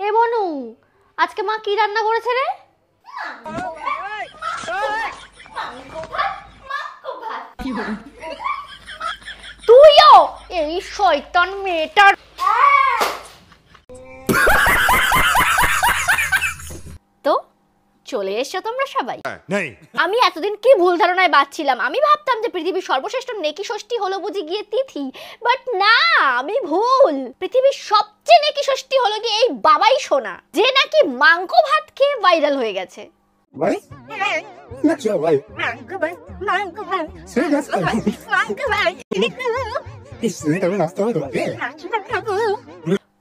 এ বনু, আজকে মা কি রান্না করেছে রে? তুইও এই শয়তান মেয়েটার। তো চলে এসছো তোমরা সবাই। আমি এতদিন কি ভুল ধারণায় বাঁচছিলাম, আমি ভাবতাম যে পৃথিবীর সর্বশ্রেষ্ঠ নেকি ষষ্ঠী হলো বুঝি গিয়ে তিথি, বাট না, আমি ভুল। পৃথিবীর সবচেয়ে নেকি ষষ্ঠী হলো কি এই বাবাই সোনা, যে নাকি মাংস ভাত খেয়ে ভাইরাল হয়ে গেছে।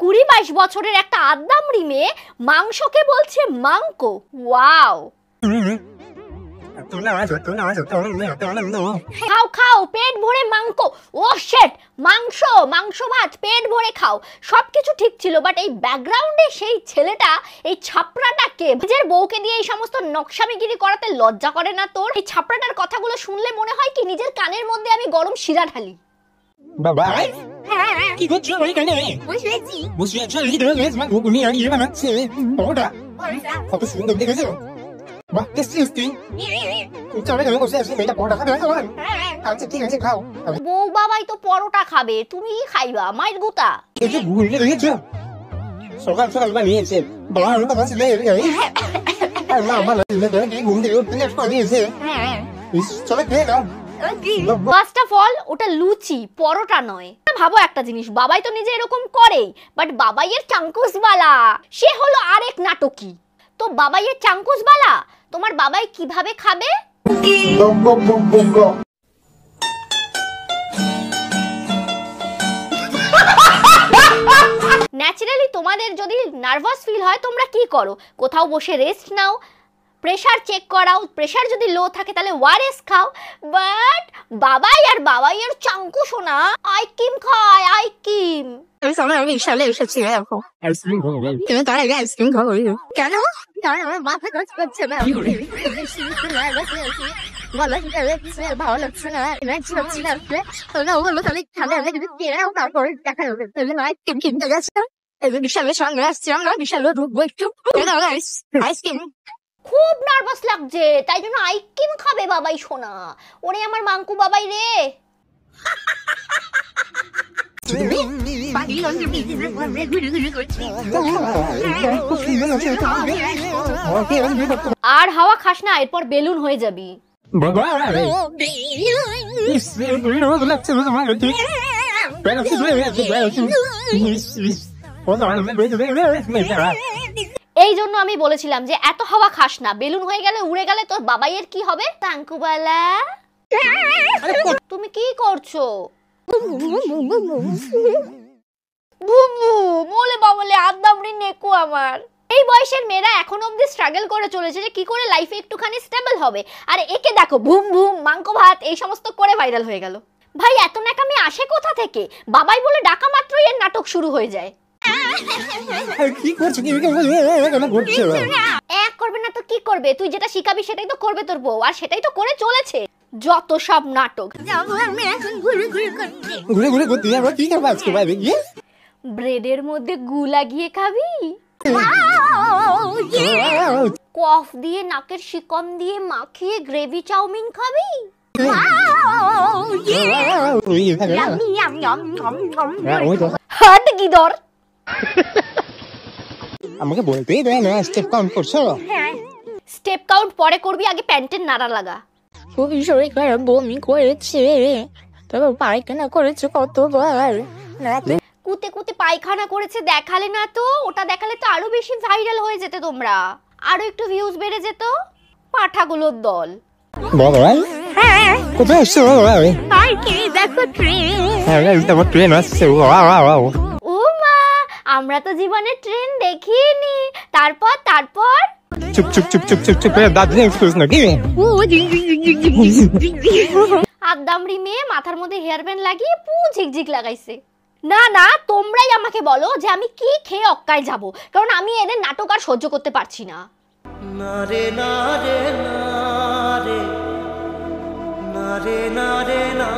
20-22 বছরের একটা আদ্দামড়ি মেয়ে মাংসকে বলছে মাংকো। ওয়াও, খাও খাও পেট ভরে মাংকো। ও শিট, মাংস, মাংস ভাত পেট ভরে খাও, সবকিছু ঠিক ছিল, বাট এই ব্যাকগ্রাউন্ডে সেই ছেলেটা, এই ছাপড়াটাকে, নিজের বউকে দিয়ে এই সমস্ত নকশামিগিরি করাতে লজ্জা করে না তোর? এই ছাপড়াটার কথাগুলো শুনলে মনে হয় কি নিজের কানের মধ্যে আমি গরম শিরা ঢালি। বাবা কি করছো এখানে? বসে আছো ঘুমিয়ে আর ইয়ে বানাচ্ছে ওটা কত সুন্দর দেখেছো? বাহ টেস্টি। চলে গেলে বসে আসি মেয়েটা পরোটা খাবে। আচ্ছা ঠিক আছে খাও। বউ বাবাই তো পরোটা খাবে, তুমি কি খাইবা? মাইর গুতা। এই যে ঘুমিয়ে দেখেছো সকাল সকাল বানিয়েছে বাবা আমি কথা ছিল আর মা আমার ঘুম থেকে উঠতে দিয়েছে। চলে খেয়ে নাও। ফার্স্ট অফ অল ওটা লুচি, পরোটা নয়। ভাবো একটা জিনিস, বাবাই তো নিজে এরকম করেই, বাট বাবাইয়ের চাঙ্কুসবালা সে হলো আরেক নাটকী। তো বাবাইয়ের চাঙ্কুসবালা তোমার বাবাই কিভাবে খাবে? ন্যাচারালি তোমাদের যদি নার্ভাস ফিল হয় তোমরা কি করো? কোথাও বসে রেস্ট নাও, প্রেশার চেক করাও, প্রেশার যদি লো থাকে তাহলে ওয়ারেস খাও। বাট বাবাই আর বাবাইয়ের চাঙ্কু সোনা আইকিম খায়, আইকিম। আমি বিশালে এসেছি এখন আইসক্রিম খাবো। তুমি তার আগে আইসক্রিম খাবো কেন? আমার মাথা কাজ করছে না, ভালো লাগছে না, এনার্জি হচ্ছে না। বললো তাহলে খালে যদি তারপরে দেখা যাবে। আইসক্রিম কিনতে গেছে, বিশালের সঙ্গে আসছি আমরা, বিশালে ঢুকবো একটু আইসক্রিম। খুব নার্ভাস লাগছে, তাই জন্য আইকিম খাবে বাবাই সোনা। ওরে আমার মাঙ্কু বাবাই রে। আর হাওয়া খাস না, এরপর বেলুন হয়ে যাবি। এই জন্য আমি বলেছিলাম যে এত হাওয়া খাস না, বেলুন হয়ে গেলে উড়ে গেলে তোর বাবাইয়ের কি হবে? তাঙ্কুবালা তুমি কি করছো? বুবু বলে বাবলে আদ্দামড়ি নেকু আমার। এই বয়সের মেয়েরা এখন অব্দি স্ট্রাগল করে চলেছে যে কি করে লাইফে একটুখানি স্টেবল হবে, আর একে দেখো ভুম ভুম মাংকো ভাত এই সমস্ত করে ভাইরাল হয়ে গেল। ভাই এত ন্যাকামি আসে কোথা থেকে? বাবাই বলে ডাকা মাত্রই এর নাটক শুরু হয়ে যায়। কি করছো? এক করবে না তো কি করবে? তুই যেটা শিখাবি সেটাই তো করবে তোর বউ, আর সেটাই তো করে চলেছে। যত সব নাটক। ঘুরে ঘুরে করতে আমরা কি খাবো আজকে বাইরে গিয়ে? ব্রেডের মধ্যে গু লাগিয়ে খাবি, কফ দিয়ে নাকের শিকন দিয়ে মাখিয়ে গ্রেভি চাউমিন খাবি। হাট কি দর? আমাকে বলতেই দেয় না স্টেপ কাউন্ট করছো। স্টেপ কাউন্ট পরে করবি, আগে প্যান্টের নাড়া লাগা। খুবই শরীর খারাপ, বমি করেছে, তবে পায়খানা করেছে কতবার। কুতে কুতে পায়খানা করেছে দেখালে না তো? ওটা দেখালে তো আরো বেশি ভাইরাল হয়ে যেতে তোমরা, আরো একটু ভিউজ বেড়ে যেত। পাঠাগুলোর দল। ভগবান কোথায় এসছো? দেখো ট্রেন আসছে। ও মা, আমরা তো জীবনে ট্রেন দেখিনি। তারপর তারপর চুপ চুপ চুপ চুপ চুপ চুপ দার্জিলিং এক্সপ্রেস নাকি? আদ্দামড়ি মেয়ে মাথার মধ্যে হেয়ার ব্যান্ড লাগিয়ে পু ঝিকঝিক লাগাইছে। না না, তোমরাই আমাকে বলো যে আমি কি খেয়ে অক্কায় যাব, কারণ আমি এদের নাটক আর সহ্য করতে পারছি না। নারে নারে নারে নারে নারে না